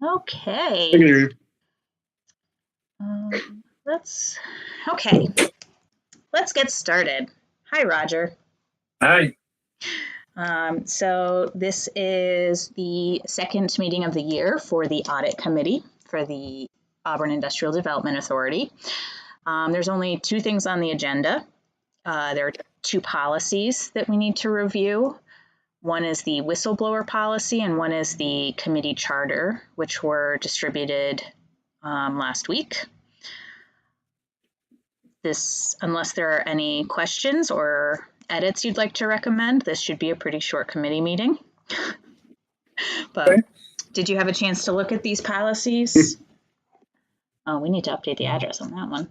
Okay. I can hear you. Let's get started. Hi, Roger. Hi. So this is the second meeting of the year for the Audit Committee for the Auburn Industrial Development Authority. There's only two things on the agenda. There are two policies that we need to review. One is the whistleblower policy and one is the committee charter, which were distributed last week. Unless there are any questions or edits you'd like to recommend, this should be a pretty short committee meeting. But okay. Did you have a chance to look at these policies? Oh, we need to update the address on that one.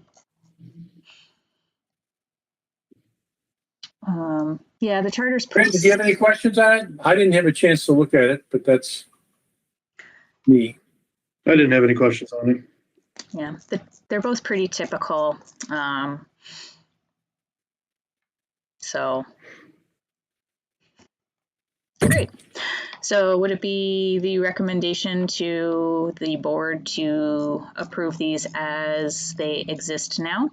Yeah, the charter's pretty. Did you have any questions on it? I didn't have a chance to look at it, but that's me. I didn't have any questions on it. Yeah, they're both pretty typical. So great. So would it be the recommendation to the board to approve these as they exist now?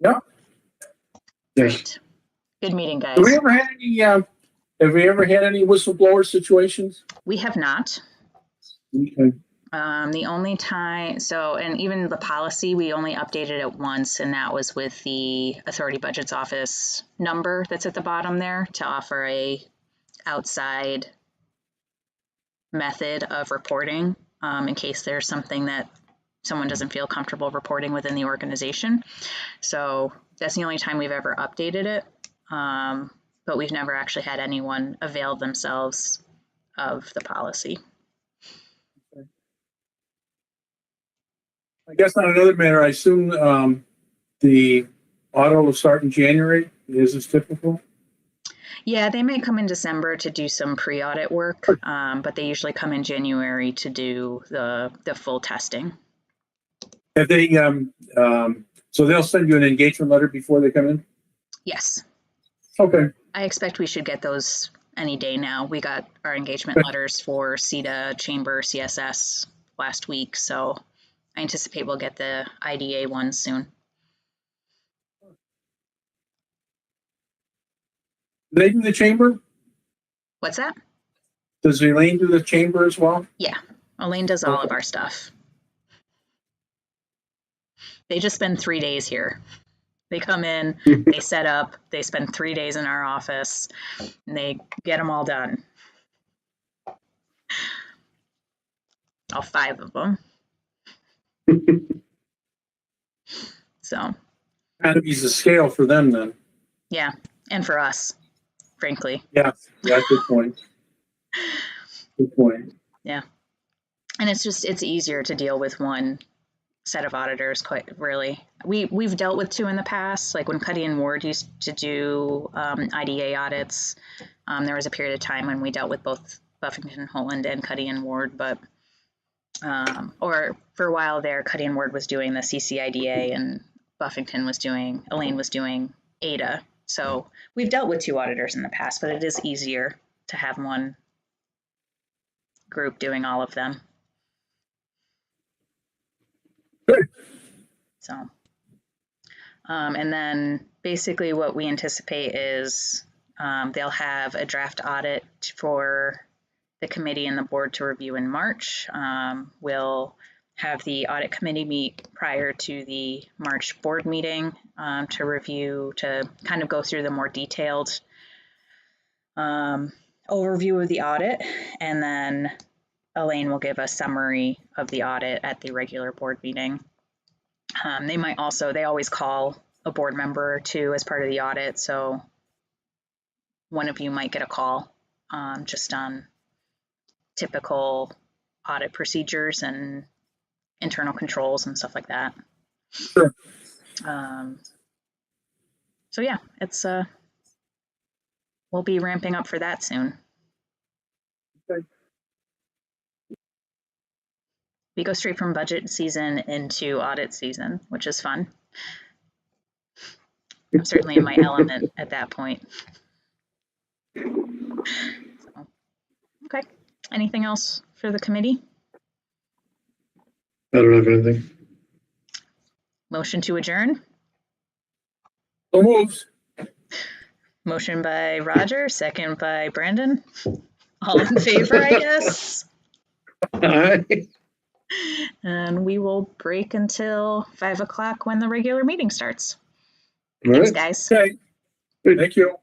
Yeah. Great. Good meeting, guys. Have we ever had any whistleblower situations? We have not. Okay. The only time, and even the policy, we only updated it once, and that was with the Authority Budgets Office number that's at the bottom there to offer a outside method of reporting in case there's something that someone doesn't feel comfortable reporting within the organization. So that's the only time we've ever updated it, but we've never actually had anyone avail themselves of the policy. I guess on another matter, I assume the audit will start in January. Is this typical? Yeah, they may come in December to do some pre-audit work, but they usually come in January to do the full testing. Have they? So they'll send you an engagement letter before they come in? Yes. Okay. I expect we should get those any day now. We got our engagement letters for CEDA, Chamber, CSS last week, so I anticipate we'll get the IDA one soon. Do they do the chamber? What's that? Does Elaine do the chamber as well? Yeah, Elaine does all of our stuff. They just spend 3 days here. They come in, they set up, they spend 3 days in our office, and they get them all done. All 5 of them. So. Kind of ease the scale for them then. Yeah, and for us, frankly. Yeah, good point. Good point. Yeah, and it's easier to deal with one set of auditors, quite really. We've dealt with 2 in the past, like when Cuddy and Ward used to do IDA audits. There was a period of time when we dealt with both Buffington Holland and Cuddy and Ward, but or for a while there, Cuddy and Ward was doing the CCIDA and Elaine was doing AIDA. So we've dealt with 2 auditors in the past, but it is easier to have one group doing all of them. Good. So, and then basically what we anticipate is they'll have a draft audit for the committee and the board to review in March. We'll have the audit committee meet prior to the March board meeting to kind of go through the more detailed overview of the audit, and then Elaine will give a summary of the audit at the regular board meeting. They always call a board member or 2 as part of the audit, so one of you might get a call just on typical audit procedures and internal controls and stuff like that. Sure. So yeah, it's we'll be ramping up for that soon. Okay. We go straight from budget season into audit season, which is fun. I'm certainly in my element at that point. So, okay. Anything else for the committee? I don't have anything. Motion to adjourn. So moves. Motion by Roger, second by Brandon. All in favor, I guess. Aye. And we will break until 5 o'clock when the regular meeting starts. All Thanks, right. guys. Okay. Thank you.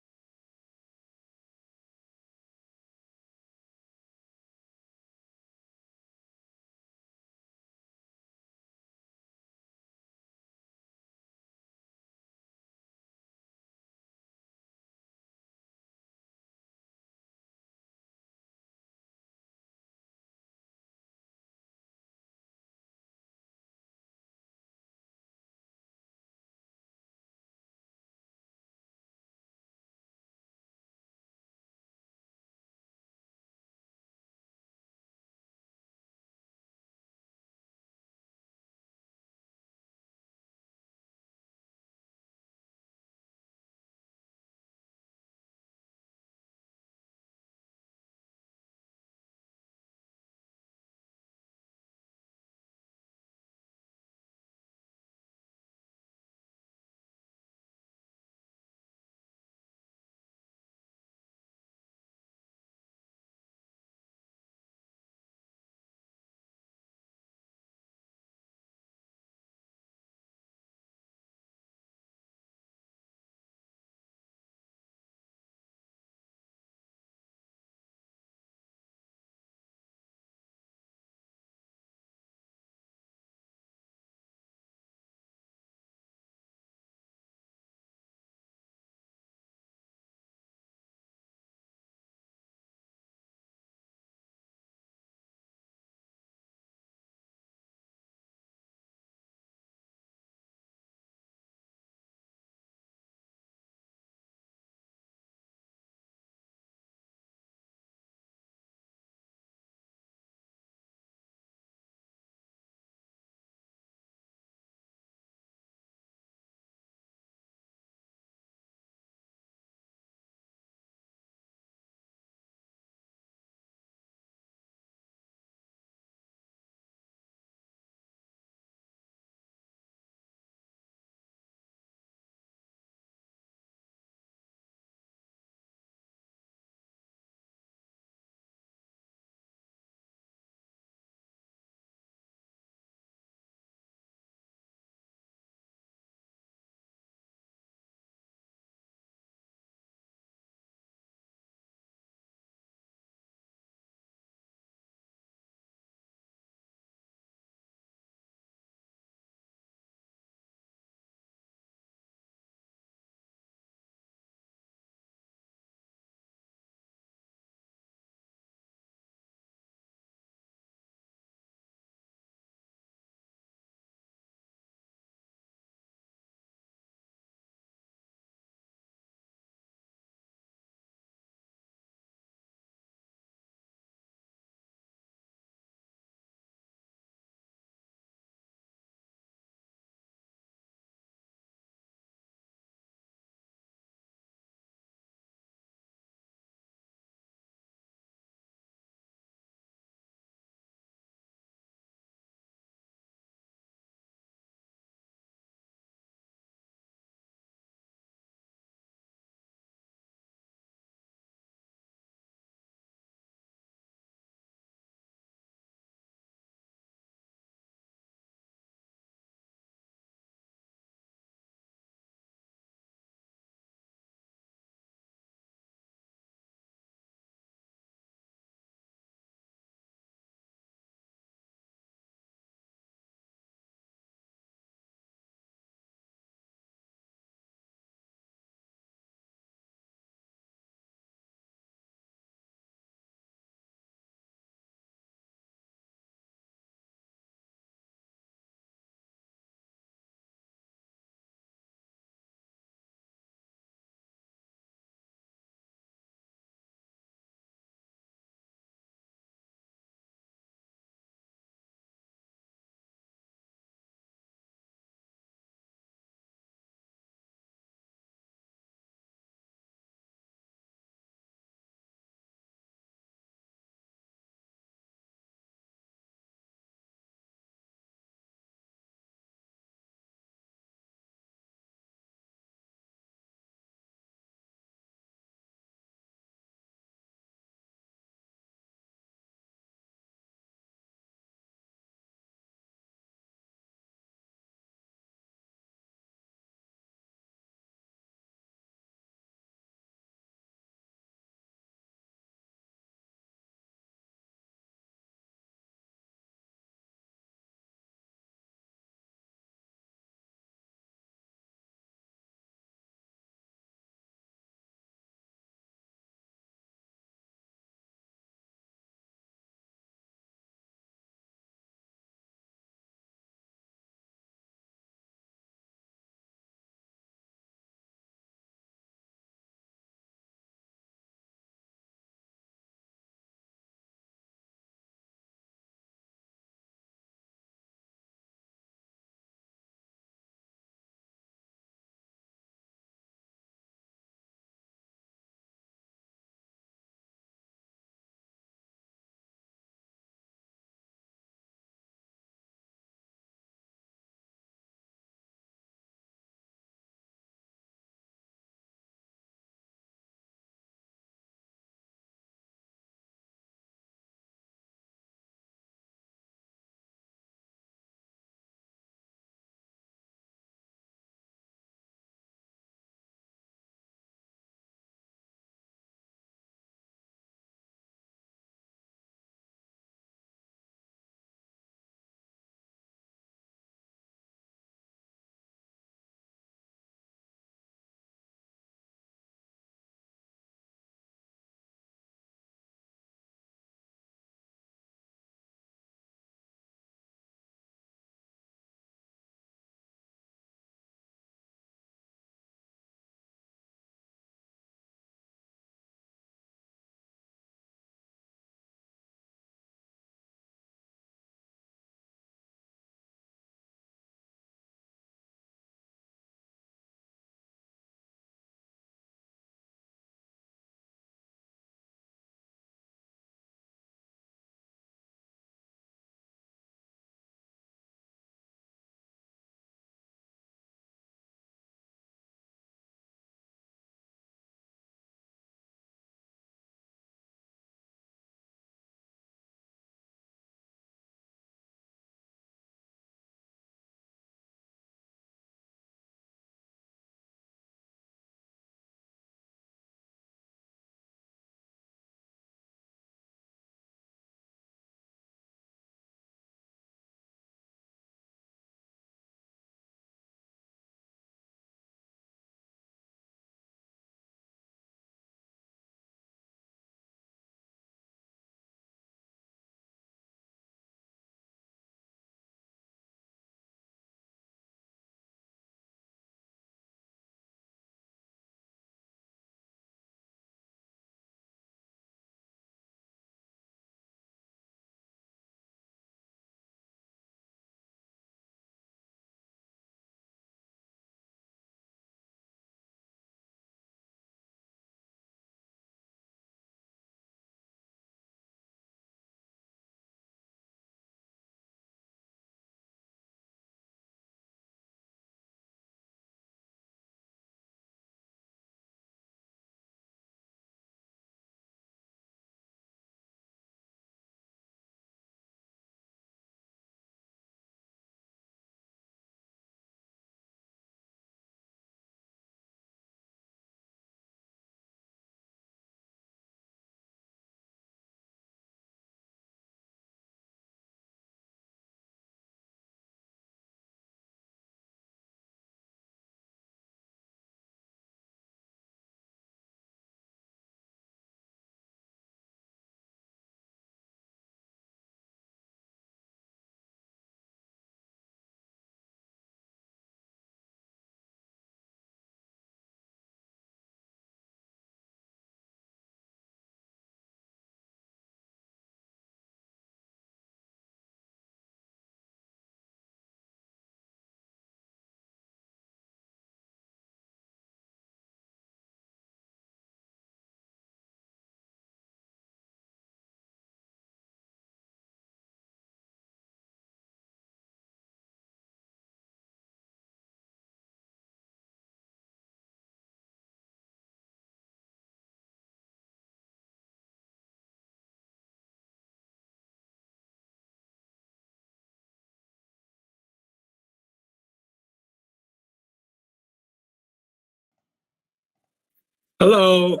Hello.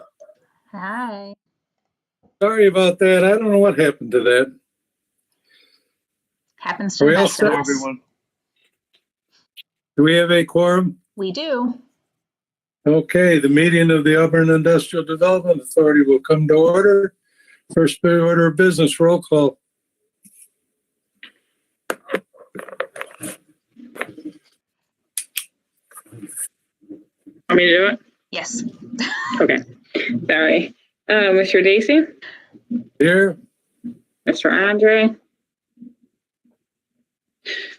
Hi. Sorry about that. I don't know what happened to that. Happens to Are the we all best of set, us. everyone? Do we have a quorum? We do. Okay, the meeting of the Auburn Industrial Development Authority will come to order. First order of business, roll call. Want me to do it? Yes. Okay. Sorry. Mr. Dacey, Here, Mr. Andre,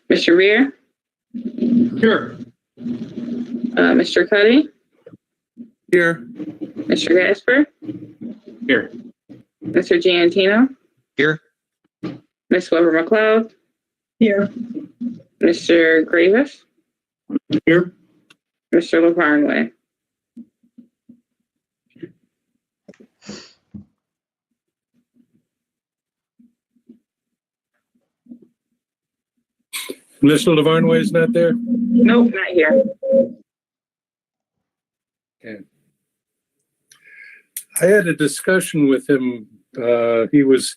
Mr. Rear, here, Mr. Cuddy, here, Mr. Gasper, here, Mr. Giantino, Here. Ms. Weber McLeod, Here. Mr. Gravis, here. Mr. LaVarnway. Mr. LaVarnway is not there? Nope, not here. Okay. I had a discussion with him. He was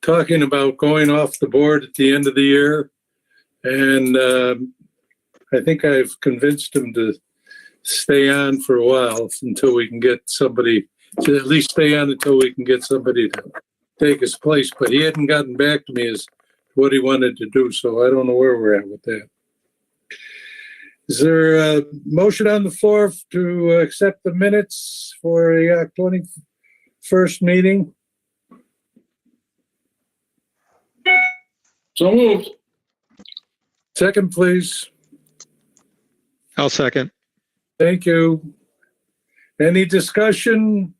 talking about going off the board at the end of the year. And I think I've convinced him to stay on for a while until we can get somebody, to at least stay on until we can get somebody to take his place. But he hadn't gotten back to me as what he wanted to do, so I don't know where we're at with that. Is there a motion on the floor to accept the minutes for the 21st meeting? So moved. Second, please. I'll second. Thank you. Any discussion?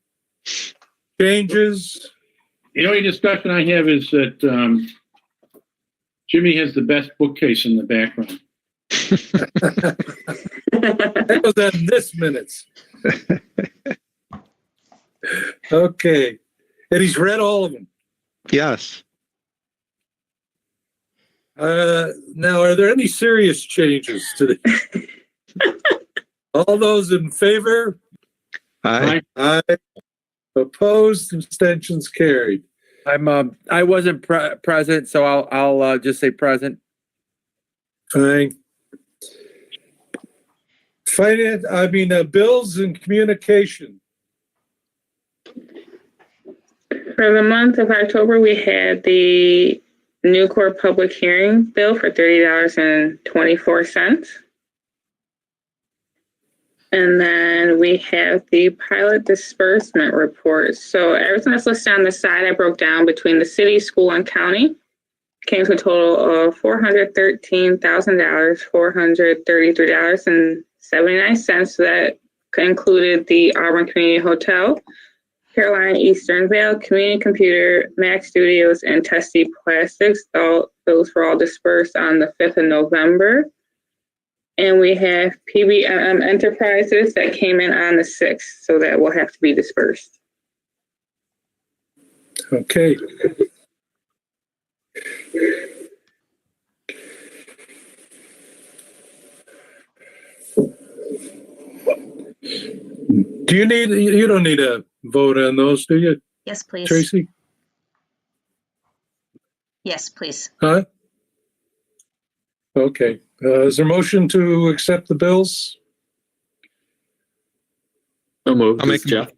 Changes? The only discussion I have is that Jimmy has the best bookcase in the background. That was on this minutes. Okay. And he's read all of them. Yes. Now, are there any serious changes to the? All those in favor? Aye. Aye. Opposed, abstentions carried. I wasn't present, so I'll just say present. Fine. Bills and communication. For the month of October, we had the new core public hearing bill for $30.24. And then we have the pilot disbursement report. So everything that's listed on the side, I broke down between the city, school, and county. Came to a total of $413,000, $433.79. So that included the Auburn Community Hotel, Carolina Eastern Vale, Community Computer, Mac Studios, and Testy Plastics. Those were all dispersed on the 5th of November. And we have PBM Enterprises that came in on the 6th, so that will have to be dispersed. Okay. You don't need a vote on those, do you, Yes, please. Tracy? Yes, please. Huh? Okay. Is there a motion to accept the bills? I'll move. I'll make Jeff.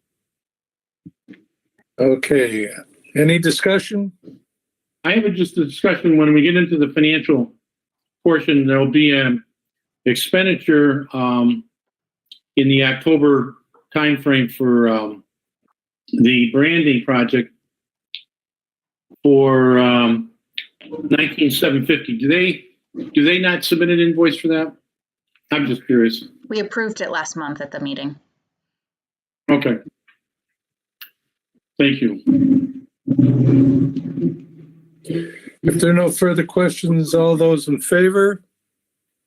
Okay. Any discussion? I have just a discussion when we get into the financial portion. There'll be an expenditure in the October timeframe for the branding project for 19,750. Do they not submit an invoice for that? I'm just curious. We approved it last month at the meeting. Okay. Thank you. If there are no further questions, all those in favor?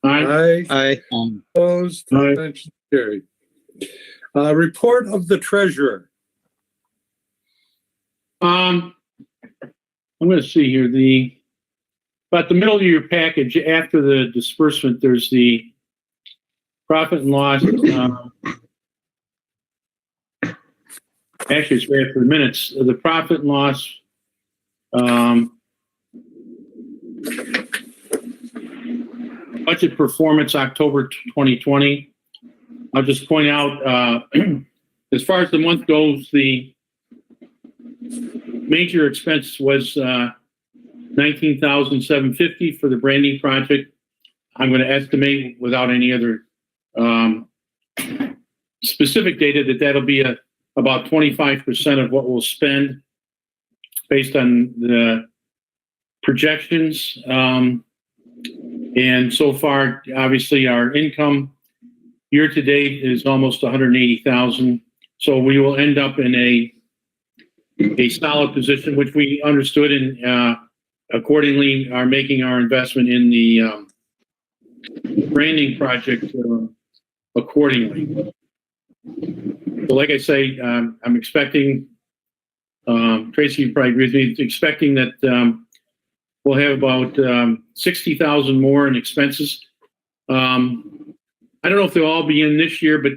Aye. Aye. Aye. Opposed? Aye. Abstentions carried. Report of the treasurer. I'm going to see here. About the middle of your package, after the disbursement, there's the profit and loss actually, it's right after the minutes. The profit and loss. Budget performance October 2020. I'll just point out, as far as the month goes, the major expense was $19,750 for the branding project. I'm going to estimate without any other specific data that that'll be about 25% of what we'll spend based on the projections. And so far, obviously, our income year to date is almost 180,000. So we will end up in a solid position, which we understood, and accordingly are making our investment in the branding project accordingly. So like I say, I'm expecting, Tracy, you probably agree with me, expecting that we'll have about 60,000 more in expenses. I don't know if they'll all be in this year, but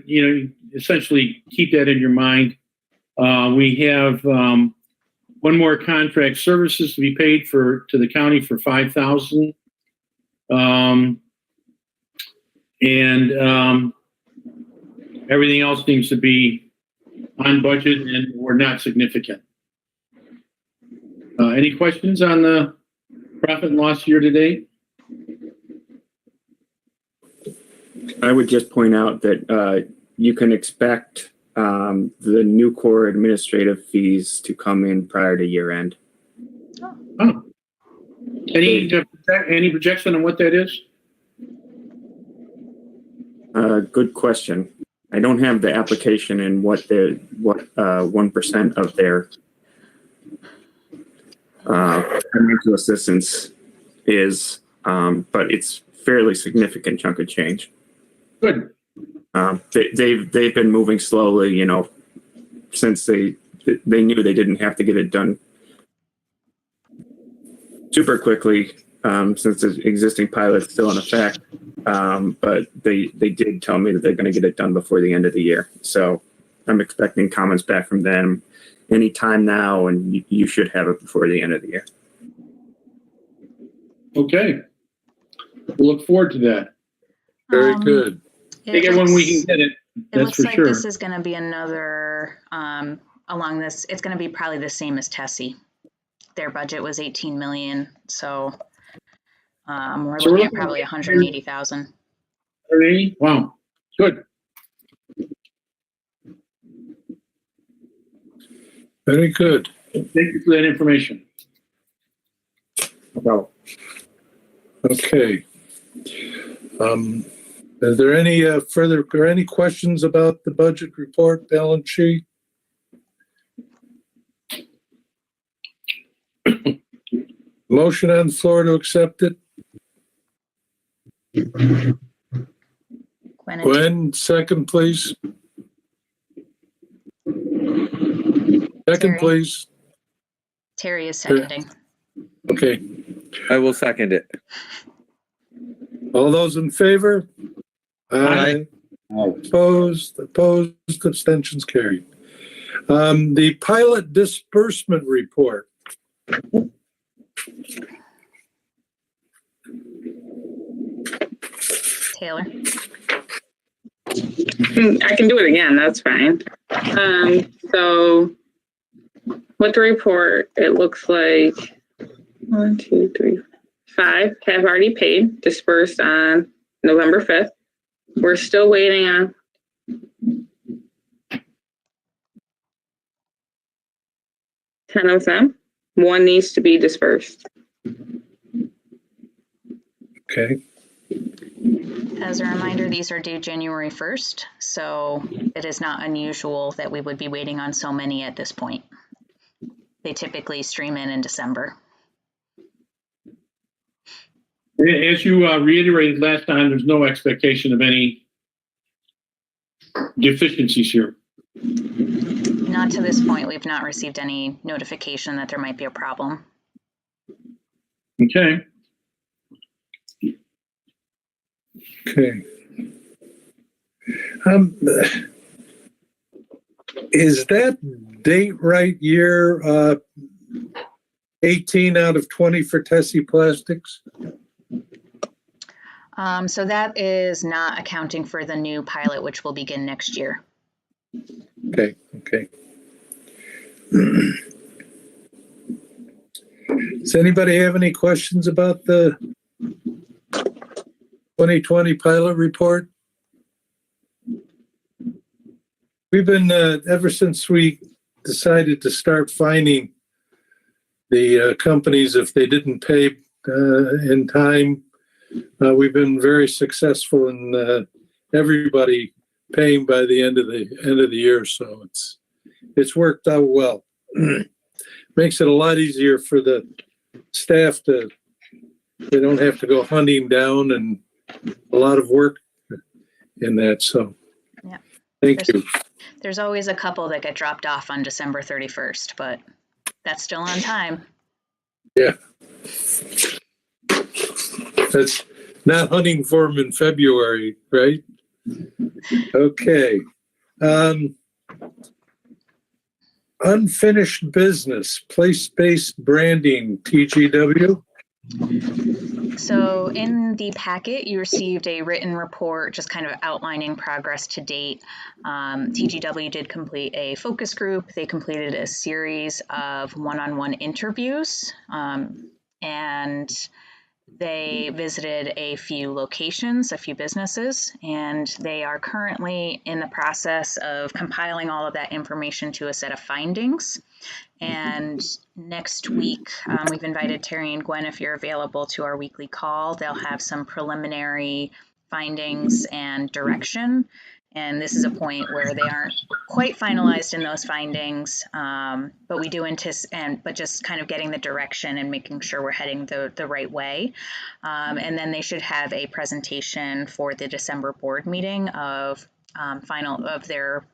essentially keep that in your mind. We have one more contract services to be paid to the county for 5,000, and everything else seems to be on budget and we're not significant. Any questions on the profit and loss year to date? I would just point out that you can expect the new core administrative fees to come in prior to year end. Oh. Any projection on what that is? Good question. I don't have the application and what 1% of their financial assistance is, but it's fairly significant chunk of change. Good. They've been moving slowly, since they knew they didn't have to get it done super quickly, since the existing pilot's still in effect. But they did tell me that they're going to get it done before the end of the year. So I'm expecting comments back from them anytime now, and you should have it before the end of the year. Okay. We'll look forward to that. Very good. Take it when we can get it. It That's looks for like sure. this is going to be another, along this, it's going to be probably the same as Tessie. Their budget was 18 million. So we're looking at probably 180,000. 180? Wow. Good. Very good. Thank you for that information. Well, Okay. Is there any any questions about the budget report, balance sheet? Motion on the floor to accept it. Gwen, second, please. Second, Terry. please. Terry is seconding. Okay. I will second it. All those in favor? Aye. Opposed, abstentions carried. The pilot disbursement report. Taylor. I can do it again, that's fine. So with the report, it looks like 1, 2, 3, 5 have already paid, dispersed on November 5th. We're still waiting on 10 of them. 1 needs to be dispersed. Okay. As a reminder, these are due January 1st, so it is not unusual that we would be waiting on so many at this point. They typically stream in December. As you reiterated last time, there's no expectation of any deficiencies here. Not to this point. We've not received any notification that there might be a problem. Okay. Okay. Is that date right year 18 out of 20 for Tessie Plastics? So that is not accounting for the new pilot, which will begin next year. Okay. Does anybody have any questions about the 2020 pilot report? We've been, ever since we decided to start fining the companies if they didn't pay in time, we've been very successful in everybody paying by the end of the year. So it's worked out well. Makes it a lot easier for the staff they don't have to go hunting down and a lot of work in that. So Yeah. Thank you. There's always a couple that get dropped off on December 31st, but that's still on time. Yeah. That's not hunting for them in February, right? Okay. Unfinished business, place-based branding, TGW. So in the packet, you received a written report just kind of outlining progress to date. TGW did complete a focus group. They completed a series of one-on-one interviews, and they visited a few locations, a few businesses, and they are currently in the process of compiling all of that information to a set of findings. And next week, we've invited Terry and Gwen, if you're available, to our weekly call. They'll have some preliminary findings and direction. And this is a point where they aren't quite finalized in those findings, but we do anticipate, but just kind of getting the direction and making sure we're heading the right way. And then they should have a presentation for the December board meeting of their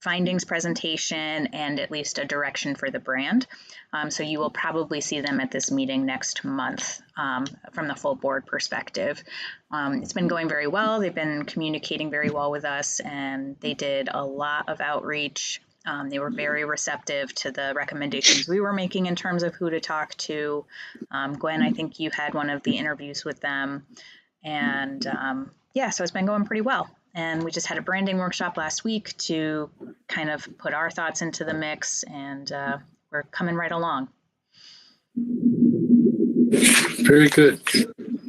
findings presentation and at least a direction for the brand. So you will probably see them at this meeting next month from the full board perspective. It's been going very well. They've been communicating very well with us, and they did a lot of outreach. They were very receptive to the recommendations we were making in terms of who to talk to. Gwen, I think you had one of the interviews with them. And yeah, so it's been going pretty well. And we just had a branding workshop last week to kind of put our thoughts into the mix, and we're coming right along. Very good.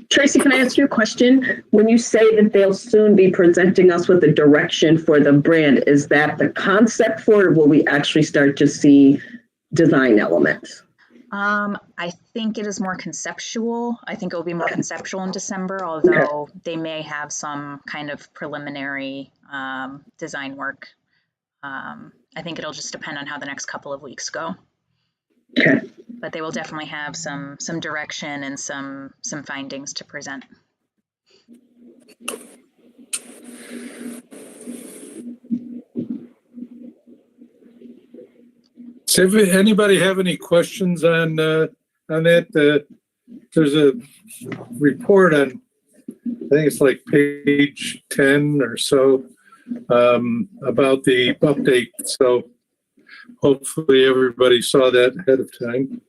Tracy, can I ask you a question? When you say that they'll soon be presenting us with a direction for the brand, is that the concept for it, or will we actually start to see design elements? I think it is more conceptual. I think it will be more conceptual in December, although they may have some kind of preliminary design work. I think it'll just depend on how the next couple of weeks go. Okay. But they will definitely have some direction and some findings to present. So if anybody have any questions on that? There's a report on, I think it's like page 10 or so, about the update. So hopefully everybody saw that ahead of time.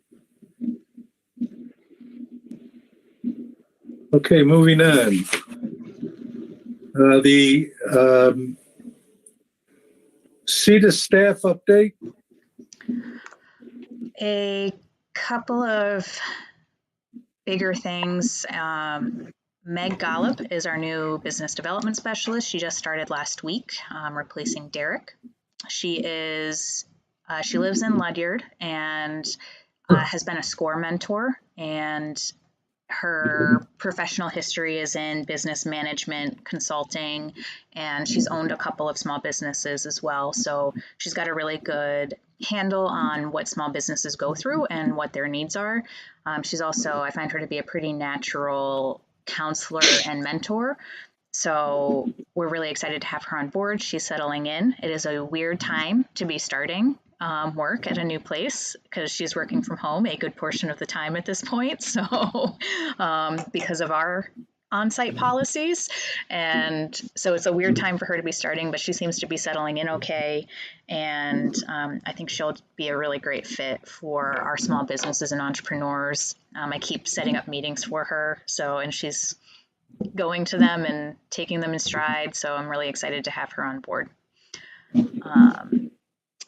Okay, moving on. The CETA staff update. A couple of bigger things. Meg Gollop is our new business development specialist. She just started last week, replacing Derek. She lives in Ledyard and has been a SCORE mentor, and her professional history is in business management, consulting, and she's owned a couple of small businesses as well. So she's got a really good handle on what small businesses go through and what their needs are. She's also, I find her to be a pretty natural counselor and mentor. So we're really excited to have her on board. She's settling in. It is a weird time to be starting work at a new place because she's working from home a good portion of the time at this point. So because of our on-site policies. And so it's a weird time for her to be starting, but she seems to be settling in okay. And I think she'll be a really great fit for our small businesses and entrepreneurs. I keep setting up meetings for her. And she's going to them and taking them in stride. So I'm really excited to have her on board.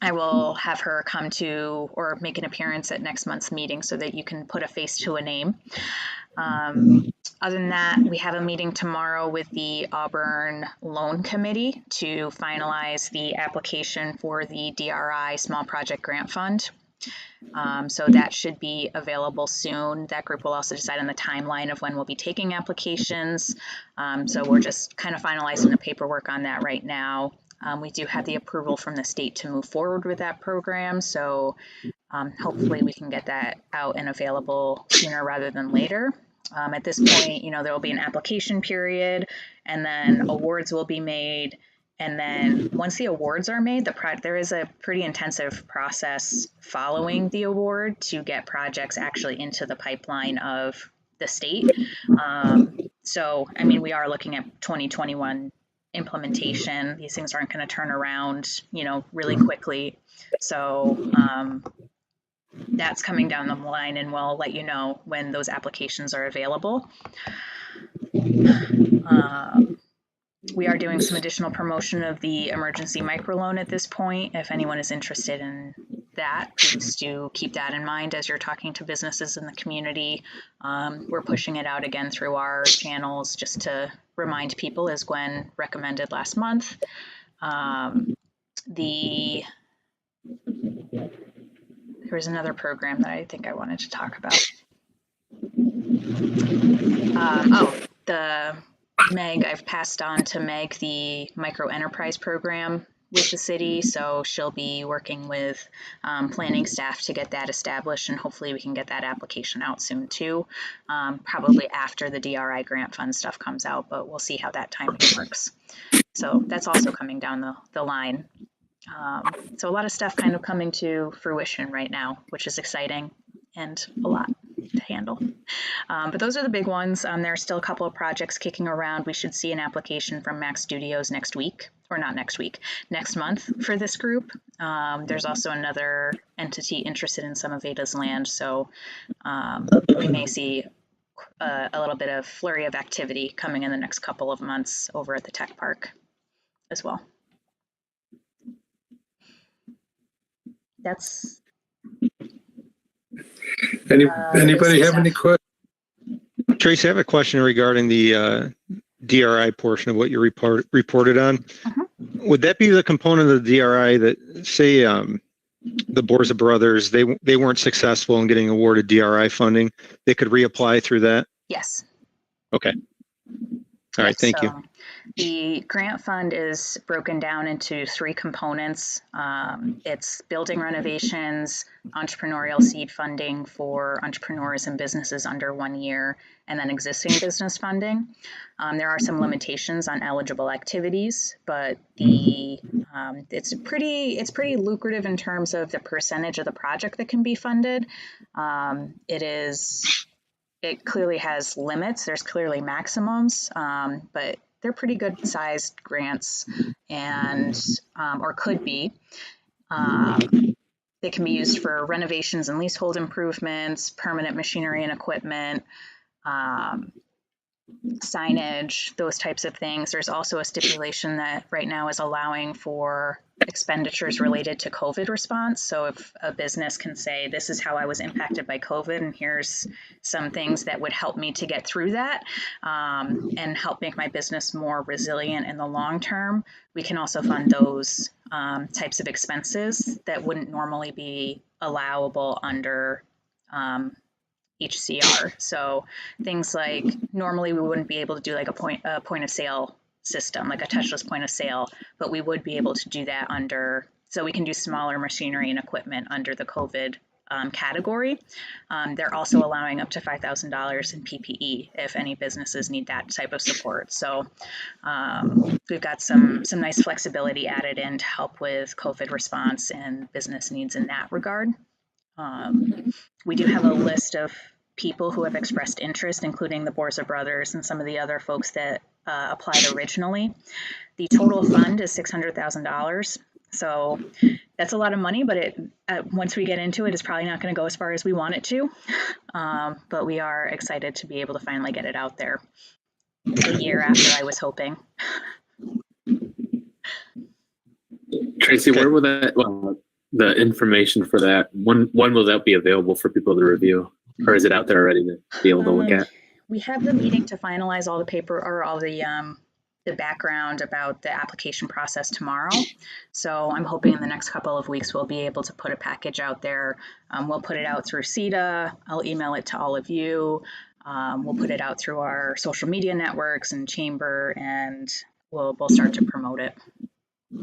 I will have her come to or make an appearance at next month's meeting so that you can put a face to a name. Other than that, we have a meeting tomorrow with the Auburn Loan Committee to finalize the application for the DRI Small Project Grant Fund. So that should be available soon. That group will also decide on the timeline of when we'll be taking applications. So we're just kind of finalizing the paperwork on that right now. We do have the approval from the state to move forward with that program. So hopefully we can get that out and available sooner rather than later. At this point, there will be an application period and then awards will be made. And then once the awards are made, there is a pretty intensive process following the award to get projects actually into the pipeline of the state. We are looking at 2021 implementation. These things aren't going to turn around, really quickly. So that's coming down the line, and we'll let you know when those applications are available. We are doing some additional promotion of the emergency microloan at this point. If anyone is interested in that, please do keep that in mind as you're talking to businesses in the community. We're pushing it out again through our channels just to remind people, as Gwen recommended last month. There was another program that I think I wanted to talk about. Meg, I've passed on to Meg the micro enterprise program with the city. So she'll be working with planning staff to get that established, and hopefully we can get that application out soon too, probably after the DRI grant fund stuff comes out, but we'll see how that timing works. So that's also coming down the line. So a lot of stuff kind of coming to fruition right now, which is exciting and a lot to handle. But those are the big ones. There are still a couple of projects kicking around. We should see an application from Mac Studios next month for this group. There's also another entity interested in some of AIDA's land. So we may see a little bit of flurry of activity coming in the next couple of months over at the tech park as well. That's anybody have any questions? Tracy, I have a question regarding the DRI portion of what you reported on. Would that be the component of the DRI that, say, the Borza brothers, they weren't successful in getting awarded DRI funding, they could reapply through that? Yes. Okay. All right. Thank you. The grant fund is broken down into 3 components. It's building renovations, entrepreneurial seed funding for entrepreneurs and businesses under 1 year, and then existing business funding. There are some limitations on eligible activities, but it's pretty lucrative in terms of the percentage of the project that can be funded. It clearly has limits. There's clearly maximums, but they're pretty good sized grants, and or could be. They can be used for renovations and leasehold improvements, permanent machinery and equipment, signage, those types of things. There's also a stipulation that right now is allowing for expenditures related to COVID response. So if a business can say, this is how I was impacted by COVID, and here's some things that would help me to get through that and help make my business more resilient in the long term, we can also fund those types of expenses that wouldn't normally be allowable under HCR. So things like normally we wouldn't be able to do like a point of sale system, like a touchless point of sale, but we would be able to do that so we can do smaller machinery and equipment under the COVID category. They're also allowing up to $5,000 in PPE if any businesses need that type of support. So we've got some nice flexibility added in to help with COVID response and business needs in that regard. We do have a list of people who have expressed interest, including the Borza brothers and some of the other folks that applied originally. The total fund is $600,000. So that's a lot of money, but once we get into it, it's probably not going to go as far as we want it to. But we are excited to be able to finally get it out there a year after I was hoping. Tracy, where will that, the information for that, when will that be available for people to review? Or is it out there already to be able to look at? We have the meeting to finalize all the paper or all the background about the application process tomorrow. So I'm hoping in the next couple of weeks we'll be able to put a package out there. We'll put it out through CEDA. I'll email it to all of you. We'll put it out through our social media networks and chamber, and we'll start to promote it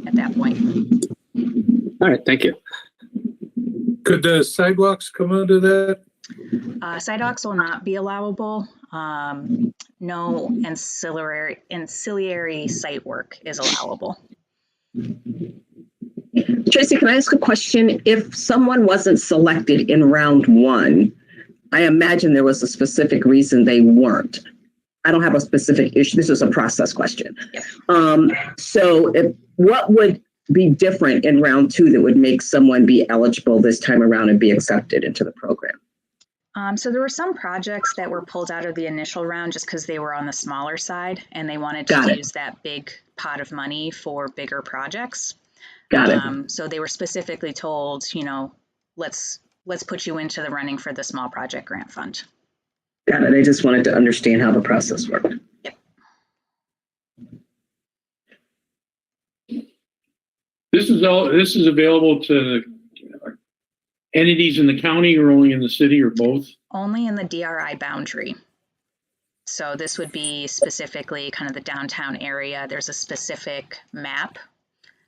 at that point. All right, thank you. Could the sidewalks come under that? Sidewalks will not be allowable. No ancillary site work is allowable. Tracy, can I ask a question? If someone wasn't selected in round one, I imagine there was a specific reason they weren't. I don't have a specific issue. This is a process question. Yep. So what would be different in round two that would make someone be eligible this time around and be accepted into the program? So there were some projects that were pulled out of the initial round just because they were on the smaller side and they wanted to use that big pot of money for bigger projects. Got it. So they were specifically told, let's put you into the running for the small project grant fund. Got it. I just wanted to understand how the process worked. Yep. This is available to entities in the county or only in the city or both? Only in the DRI boundary. So this would be specifically kind of the downtown area. There's a specific map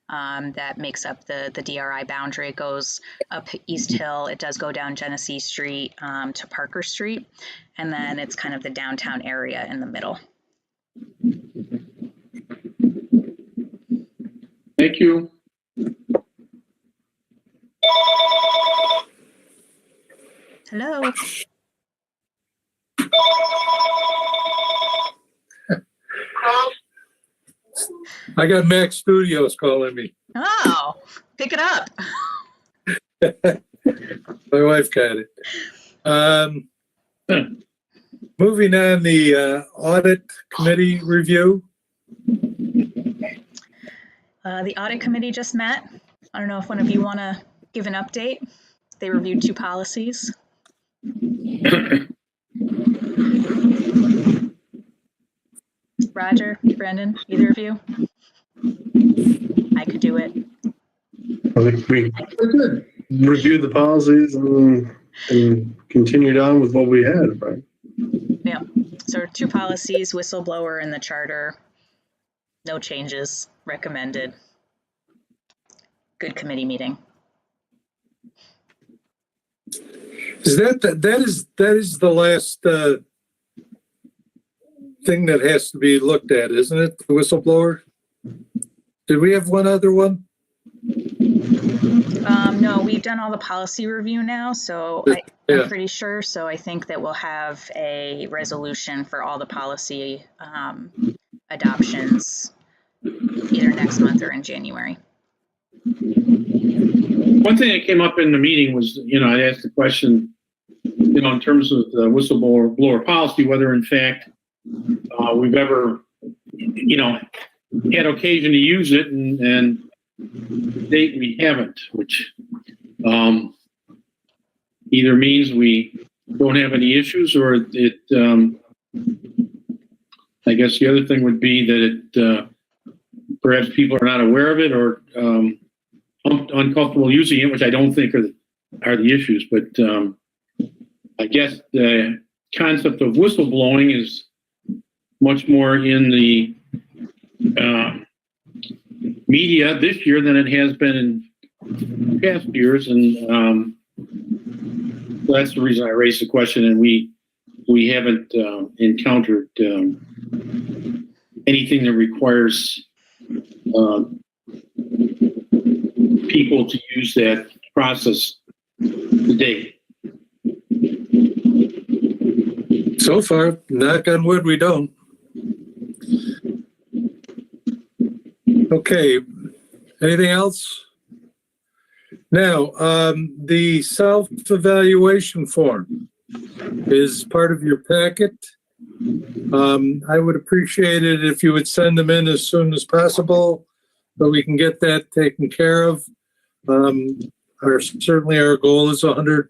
that makes up the DRI boundary. It goes up East Hill. It does go down Genesee Street to Parker Street. And then it's kind of the downtown area in the middle. Thank you. Hello. I got Mac Studios calling me. Oh, pick it up. My wife got it. Moving on, the audit committee review. The audit committee just met. I don't know if one of you want to give an update. They reviewed 2 policies. Roger, Brandon, either of you? I could do it. I think we reviewed the policies and continued on with what we had, right? Yeah. So 2 policies, whistleblower and the charter. No changes recommended. Good committee meeting. Is that is the last thing that has to be looked at, isn't it? The whistleblower. Did we have one other one? No, we've done all the policy review now, so I'm pretty sure. So I think that we'll have a resolution for all the policy adoptions either next month or in January. One thing that came up in the meeting was, I asked the question, in terms of the whistleblower policy, whether in fact we've ever, had occasion to use it, and to date we haven't, which either means we don't have any issues, or it. I guess the other thing would be that it perhaps people are not aware of it or uncomfortable using it, which I don't think are the issues. But I guess the concept of whistleblowing is much more in the media this year than it has been in past years, and so that's the reason I raised the question. And we haven't encountered anything that requires people to use that process to date. So far, knock on wood, we don't. Okay, anything else? Now, the self-evaluation form is part of your packet. I would appreciate it if you would send them in as soon as possible so we can get that taken care of. Certainly our goal is 100%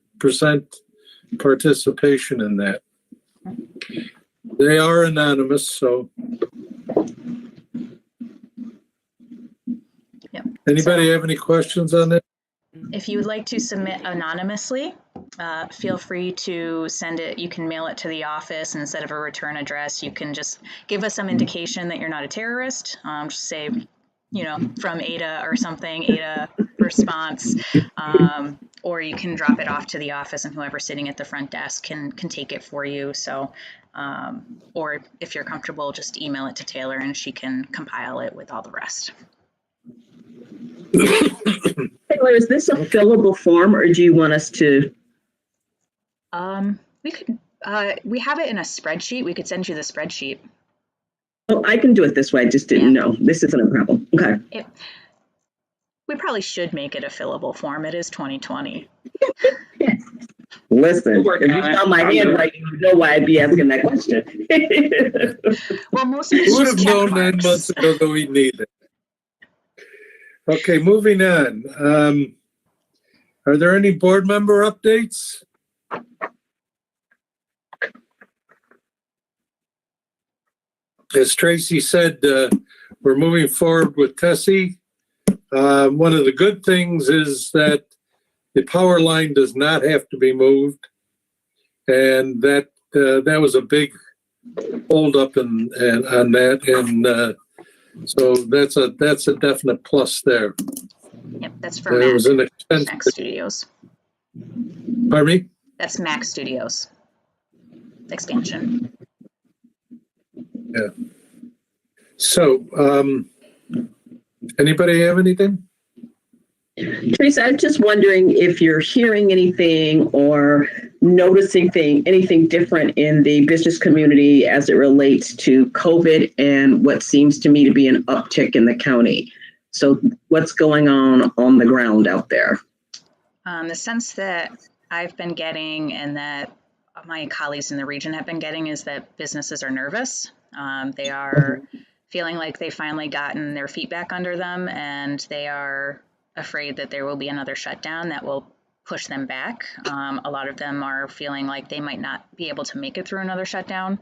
participation in that. They are anonymous, so. Yep. Anybody have any questions on that? If you would like to submit anonymously, feel free to send it. You can mail it to the office, and instead of a return address, you can just give us some indication that you're not a terrorist. Just say, you know, from AIDA or something, AIDA response, or you can drop it off to the office, and whoever's sitting at the front desk can take it for you. So, or if you're comfortable, just email it to Taylor, and she can compile it with all the rest. Taylor, is this a fillable form, or do you want us to? We could. We have it in a spreadsheet. We could send you the spreadsheet. Oh, I can do it this way. I just didn't know. This isn't a problem. Okay. We probably should make it a fillable form. It is 2020. Listen, if you saw my handwriting, you know why I'd be asking that question. Well, most of it's Who would just have check known 9 marks. months ago that we need it? Okay, moving on. Are there any board member updates? As Tracy said, we're moving forward with Tessie. One of the good things is that the power line does not have to be moved, and that was a big hold up on that, and so that's a definite plus there. Yep, that's for There was an Mac Studios. Pardon me? That's Mac Studios expansion. Yeah. So, anybody have anything? Teresa, I'm just wondering if you're hearing anything or noticing anything different in the business community as it relates to COVID and what seems to me to be an uptick in the county. So what's going on the ground out there? The sense that I've been getting and that my colleagues in the region have been getting is that businesses are nervous. They are feeling like they've finally gotten their feet back under them, and they are afraid that there will be another shutdown that will push them back. A lot of them are feeling like they might not be able to make it through another shutdown,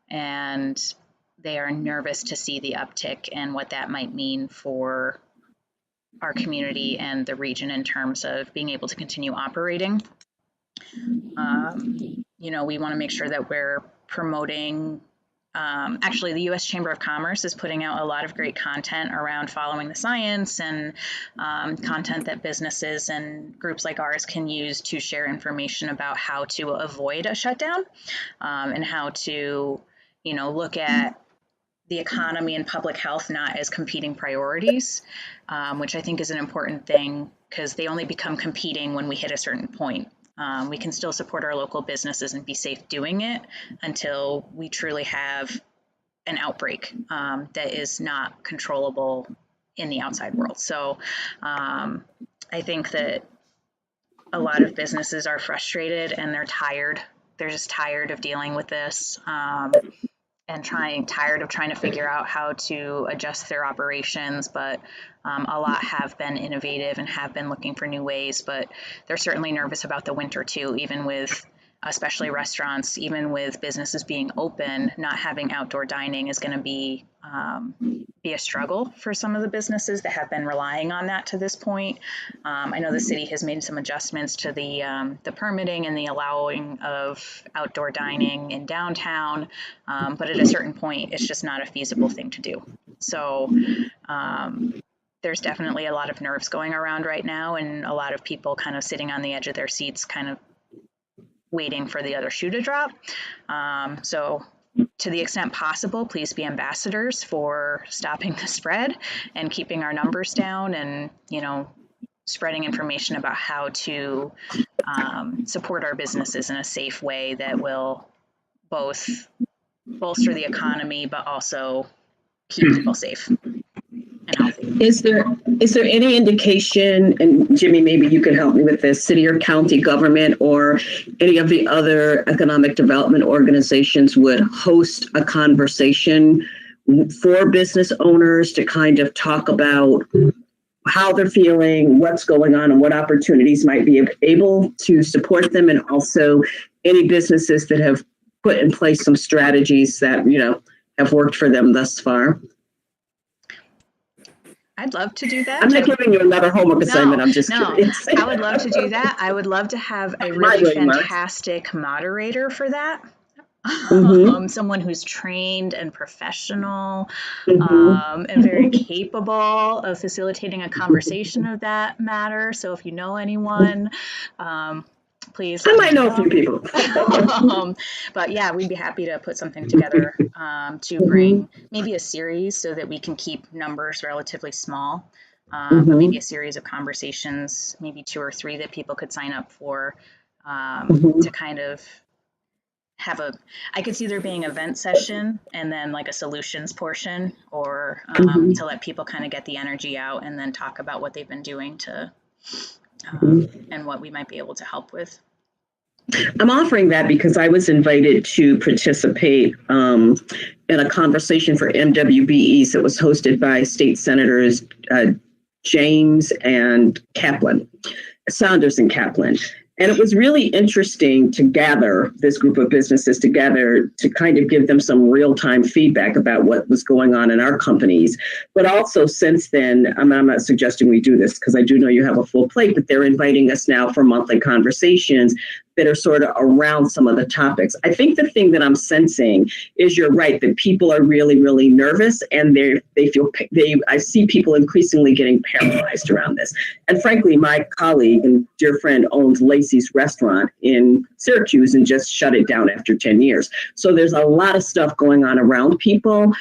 and they are nervous to see the uptick and what that might mean for our community and the region in terms of being able to continue operating. You know, we want to make sure that we're promoting. Actually, the U.S. Chamber of Commerce is putting out a lot of great content around following the science and content that businesses and groups like ours can use to share information about how to avoid a shutdown and how to, you know, look at the economy and public health not as competing priorities, which I think is an important thing because they only become competing when we hit a certain point. We can still support our local businesses and be safe doing it until we truly have an outbreak that is not controllable in the outside world. So I think that a lot of businesses are frustrated and they're tired. They're just tired of dealing with this and tired of trying to figure out how to adjust their operations. But a lot have been innovative and have been looking for new ways, but they're certainly nervous about the winter too, even with, especially restaurants, even with businesses being open, not having outdoor dining is going to be a struggle for some of the businesses that have been relying on that to this point. I know the city has made some adjustments to the permitting and the allowing of outdoor dining in downtown, but at a certain point, it's just not a feasible thing to do. So there's definitely a lot of nerves going around right now, and a lot of people kind of sitting on the edge of their seats, kind of waiting for the other shoe to drop. So to the extent possible, please be ambassadors for stopping the spread and keeping our numbers down, and, you know, spreading information about how to support our businesses in a safe way that will both bolster the economy, but also keep people safe and healthy. Is there any indication, and Jimmy, maybe you could help me with this, city or county government or any of the other economic development organizations would host a conversation for business owners to kind of talk about how they're feeling, what's going on, and what opportunities might be able to support them, and also any businesses that have put in place some strategies that, have worked for them thus far? I'd love to do that. I'm not giving you another homework assignment. I'm just curious. I would love to do that. I would love to have a really fantastic moderator for that. Someone who's trained and professional, and very capable of facilitating a conversation of that matter. So if you know anyone, please. I might know a few people. But yeah, we'd be happy to put something together to bring maybe a series so that we can keep numbers relatively small. But maybe a series of conversations, maybe 2 or 3 that people could sign up for to kind of have I could see there being an event session and then like a solutions portion, or to let people kind of get the energy out and then talk about what they've been doing to and what we might be able to help with. I'm offering that because I was invited to participate in a conversation for MWBEs that was hosted by State Senators James and Saunders and Kaplan. And it was really interesting to gather this group of businesses together to kind of give them some real-time feedback about what was going on in our companies. But also since then, I'm not suggesting we do this because I do know you have a full plate, but they're inviting us now for monthly conversations that are sort of around some of the topics. I think the thing that I'm sensing is you're right, that people are really, really nervous, and I see people increasingly getting paralyzed around this. And frankly, my colleague and dear friend owns Lacey's restaurant in Syracuse and just shut it down after 10 years. So there's a lot of stuff going on around people.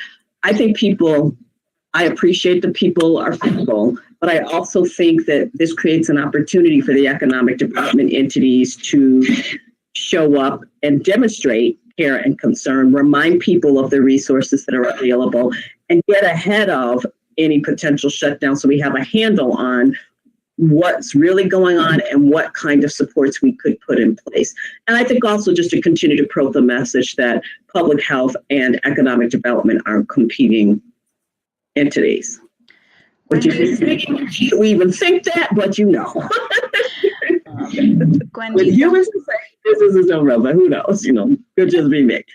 I appreciate that people are fearful, but I also think that this creates an opportunity for the economic development entities to show up and demonstrate care and concern, remind people of the resources that are available, and get ahead of any potential shutdown so we have a handle on what's really going on and what kind of supports we could put in place. And I think also just to continue to probe the message that public health and economic development are competing entities. Would you think we even think that? But Gwen, with humans, this is no real, but who knows? Could just be me.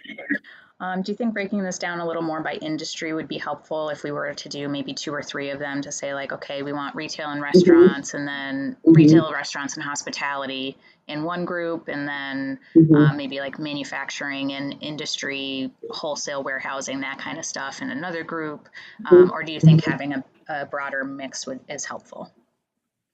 Do you think breaking this down a little more by industry would be helpful if we were to do maybe 2 or 3 of them to say like, okay, we want retail and restaurants, and then retail, restaurants, and hospitality in one group, and then maybe like manufacturing and industry, wholesale warehousing, that kind of stuff in another group? Or do you think having a broader mix is helpful?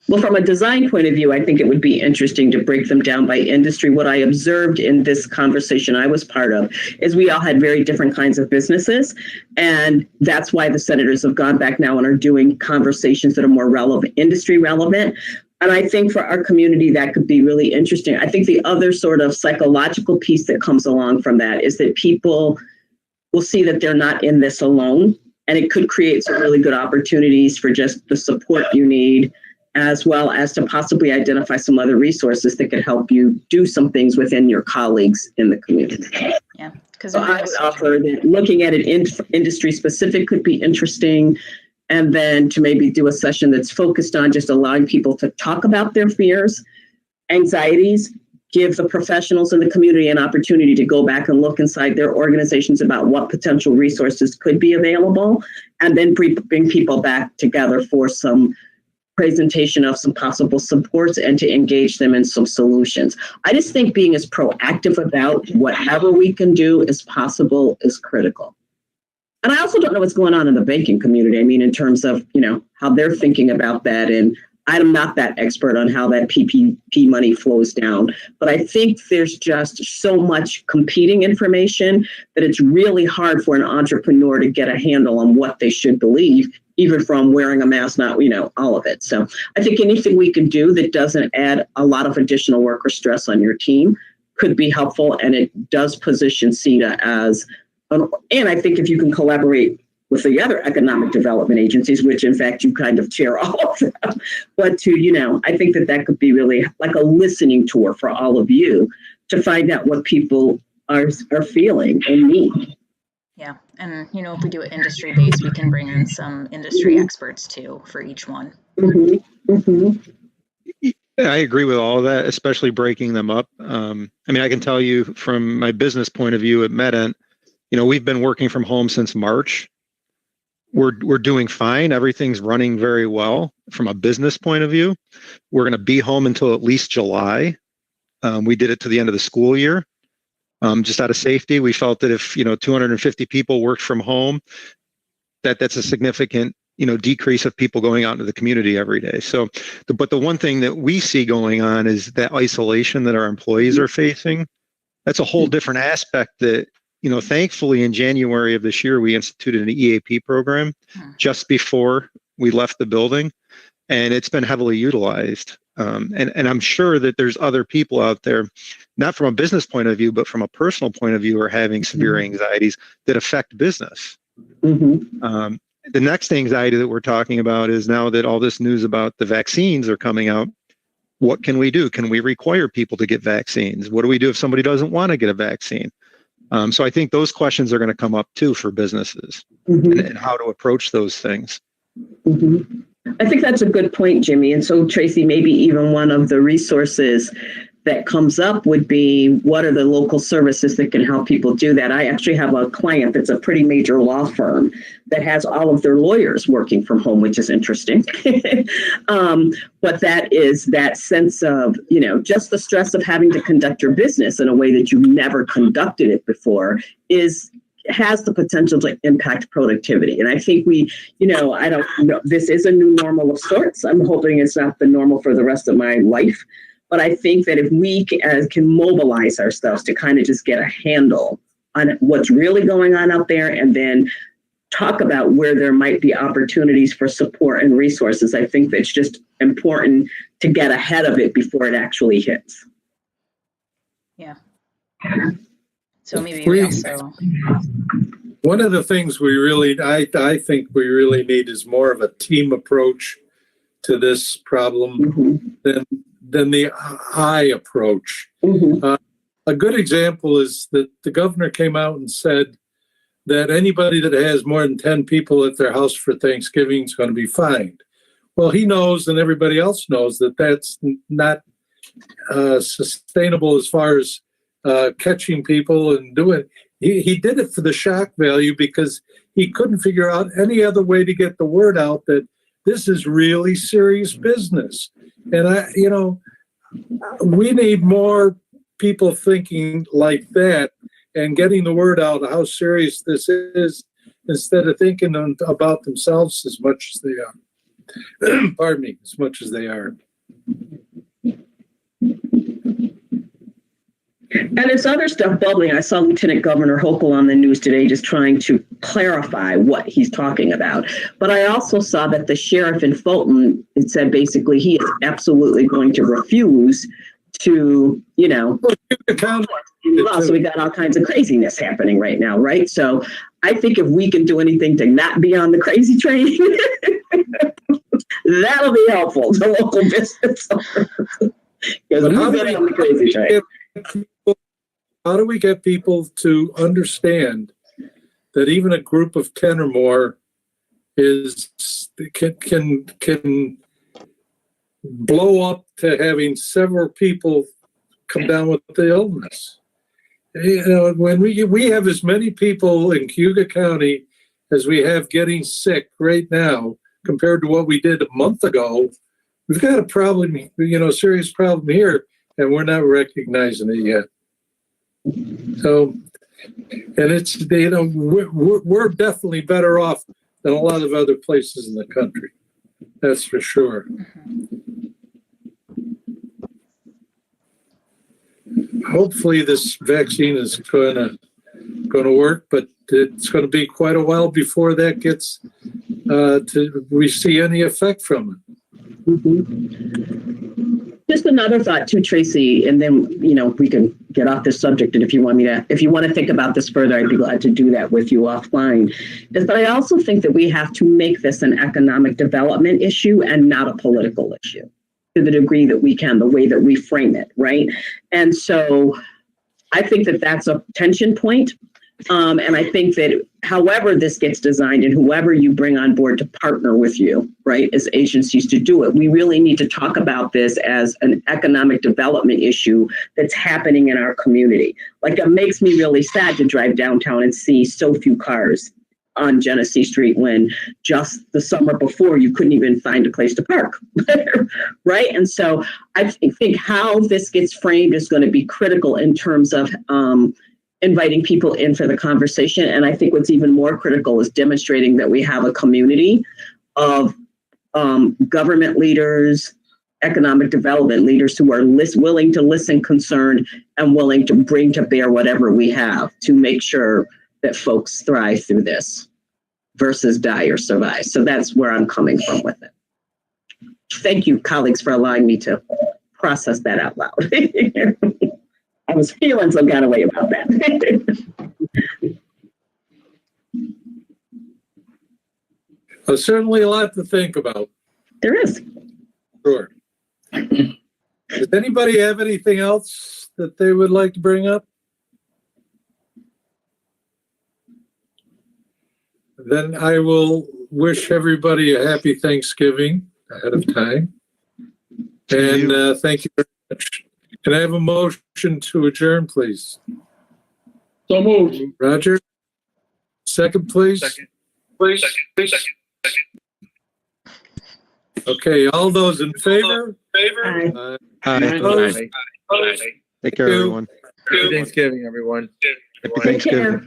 Well, from a design point of view, I think it would be interesting to break them down by industry. What I observed in this conversation I was part of is we all had very different kinds of businesses. And that's why the senators have gone back now and are doing conversations that are more relevant, industry relevant. And I think for our community, that could be really interesting. I think the other sort of psychological piece that comes along from that is that people will see that they're not in this alone. And it could create some really good opportunities for just the support you need, as well as to possibly identify some other resources that could help you do some things within your colleagues in the community. Yeah, because so I would offer that looking at it industry specific could be interesting, and then to maybe do a session that's focused on just allowing people to talk about their fears, anxieties, give the professionals in the community an opportunity to go back and look inside their organizations about what potential resources could be available, and then bring people back together for some presentation of some possible supports and to engage them in some solutions. I just think being as proactive about whatever we can do as possible is critical. And I also don't know what's going on in the banking community. I mean, in terms of, how they're thinking about that. And I'm not that expert on how that PPP money flows down, but I think there's just so much competing information that it's really hard for an entrepreneur to get a handle on what they should believe, even from wearing a mask, not, all of it. So I think anything we can do that doesn't add a lot of additional work or stress on your team could be helpful, and it does position CETA as, and I think if you can collaborate with the other economic development agencies, which in fact you kind of chair all of them, but to, I think that could be really like a listening tour for all of you to find out what people are feeling and need. Yeah, and if we do it industry based, we can bring in some industry experts too for each one. Mm-hmm. Mm-hmm. I agree with all of that, especially breaking them up. I can tell you from my business point of view at MedEnt, we've been working from home since March. We're doing fine. Everything's running very well from a business point of view. We're going to be home until at least July. We did it to the end of the school year. Just out of safety, we felt that if 250 people worked from home, that's a significant decrease of people going out into the community every day. So, but the one thing that we see going on is that isolation that our employees are facing. That's a whole different aspect that, thankfully in January of this year, we instituted an EAP program just before we left the building, and it's been heavily utilized. And I'm sure that there's other people out there, not from a business point of view, but from a personal point of view, are having severe anxieties that affect business. Mm-hmm. The next anxiety that we're talking about is now that all this news about the vaccines are coming out, what can we do? Can we require people to get vaccines? What do we do if somebody doesn't want to get a vaccine? So I think those questions are going to come up too for businesses, and how to approach those things. Mm-hmm. I think that's a good point, Jimmy. And so, Tracy, maybe even one of the resources that comes up would be, what are the local services that can help people do that? I actually have a client that's a pretty major law firm that has all of their lawyers working from home, which is interesting. But that is that sense of, just the stress of having to conduct your business in a way that you've never conducted it before has the potential to impact productivity. And I think I don't know, this is a new normal of sorts. I'm hoping it's not the normal for the rest of my life. But I think that if we can mobilize ourselves to kind of just get a handle on what's really going on out there, and then talk about where there might be opportunities for support and resources, I think that's just important to get ahead of it before it actually hits. Yeah. So maybe we also... One of the things I think we really need is more of a team approach to this problem than the I approach. A good example is that the governor came out and said that anybody that has more than 10 people at their house for Thanksgiving is going to be fined. Well, he knows, and everybody else knows, that that's not sustainable as far as catching people and doing. He did it for the shock value because he couldn't figure out any other way to get the word out that this is really serious business. And we need more people thinking like that and getting the word out how serious this is, instead of thinking about themselves as much as they are. Pardon me, as much as they are. And there's other stuff bubbling. I saw Lieutenant Governor Hochul on the news today just trying to clarify what he's talking about. But I also saw that the sheriff in Fulton, it said basically he is absolutely going to refuse to, so we got all kinds of craziness happening right now, right? So I think if we can do anything to not be on the crazy train, that'll be helpful to local business owners. Because we've been on the crazy train. How do we get people to understand that even a group of 10 or more can blow up to having several people come down with the illness? When we have as many people in Cayuga County as we have getting sick right now compared to what we did a month ago, we've got a problem, a serious problem here, and we're not recognizing it yet. So, and it's, we're definitely better off than a lot of other places in the country. That's for sure. Hopefully this vaccine is going to work, but it's going to be quite a while before that gets we see any effect from it. Just another thought too, Tracy, and then, we can get off this subject. And if you want to think about this further, I'd be glad to do that with you offline. But I also think that we have to make this an economic development issue and not a political issue to the degree that we can, the way that we frame it, right? And so I think that that's a tension point. And I think that however this gets designed and whoever you bring on board to partner with you, right, as agencies to do it, we really need to talk about this as an economic development issue that's happening in our community. Like, it makes me really sad to drive downtown and see so few cars on Genesee Street when just the summer before you couldn't even find a place to park, right? And so I think how this gets framed is going to be critical in terms of inviting people in for the conversation. And I think what's even more critical is demonstrating that we have a community of government leaders, economic development leaders who are willing to listen, concerned, and willing to bring to bear whatever we have to make sure that folks thrive through this versus die or survive. So that's where I'm coming from with it. Thank you, colleagues, for allowing me to process that out loud. I was feeling some kind of way about that. There's certainly a lot to think about. There is. Sure. Does anybody have anything else that they would like to bring up? Then I will wish everybody a happy Thanksgiving ahead of time. And thank you very much. Can I have a motion to adjourn, please? So moved. Roger? Second, please? Please. Okay, all those in favor? Aye. Opposed? Take care, everyone. Happy Thanksgiving, everyone. Happy Take Thanksgiving. care.